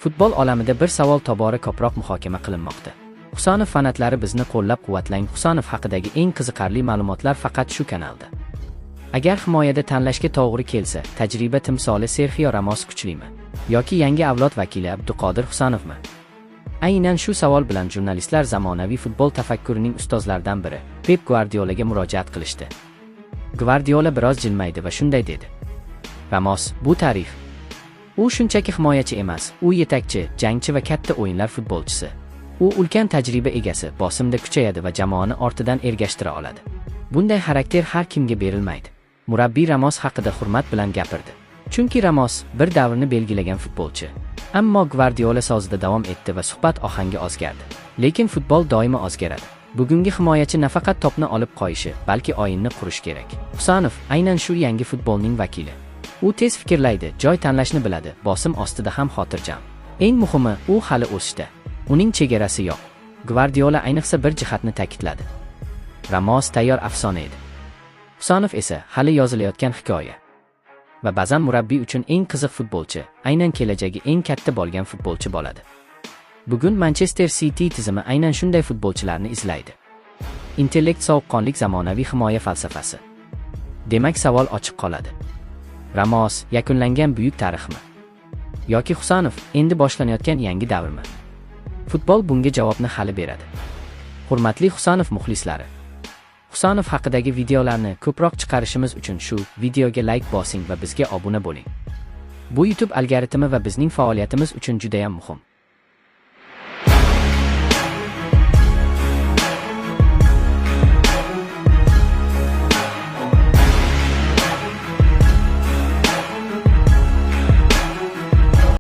Futbol olamida bir savol tobora ko'proq muhokama qilinmoqda. Husanov fanatlari bizni qo'llab-quvvatlang. Husanov haqidagi eng qiziqarli ma'lumotlar faqat shu kanalda. Agar himoyada tanlashga to'g'ri kelsa, tajriba timsoli Serxio Ramos kuchlimi yoki yangi avlod vakili Abduqodir Husanovmi? Aynan shu savol bilan jurnalistlar zamonaviy futbol tafakkurining ustozlaridan biri Pep Guardiolaga murojaat qilishdi. Guardiola biroz jilmaydi va shunday dedi: Ramos bu tarix. U shunchaki himoyachi emas, u yetakchi, jangchi va katta o'yinlar futbolchisi. U ulkan tajriba egasi, bosimda kuchayadi va jamoani ortidan ergashtira oladi. Bunday xarakter har kimga berilmaydi. Murabbiy Ramos haqida hurmat bilan gapirdi. Chunki Ramos bir davrni belgilagan futbolchi. Ammo Guardiola sozida davom etdi va suhbat ohangi o'zgardi. Lekin futbol doimo o'zgaradi. Bugungi himoyachi nafaqat topni olib qo'yishi, balki o'yinni qurish kerak. Husanov aynan shu yangi futbolning vakili. U tez fikrlaydi, joy tanlashni biladi, bosim ostida ham xotirjam. Eng muhimi, u hali o'sishda. Uning chegarasi yo'q. Guardiola ayniqsa bir jihatni ta'kidladi. Ramos tayyor afsona edi. Husanov esa hali yozilayotgan hikoya. Va ba'zan murabbiy uchun eng qiziq futbolchi, aynan kelajagi eng katta bo'lgan futbolchi bo'ladi. Bugun Manchester City tizimi aynan shunday futbolchilarni izlaydi. Intellekt, sovuqqonlik, zamonaviy himoya falsafasi. Demak, savol ochiq qoladi. Ramos yakunlangan buyuk tarixmi? Yoki Husanov endi boshlanayotgan yangi davrmi? Futbol bunga javobni hali beradi. Hurmatli Husanov muxlislari, Husanov haqidagi videolarni ko'proq chiqarishimiz uchun shu videoga like bosing va bizga obuna bo'ling. Bu YouTube algoritmi va bizning faoliyatimiz uchun juda ham muhim.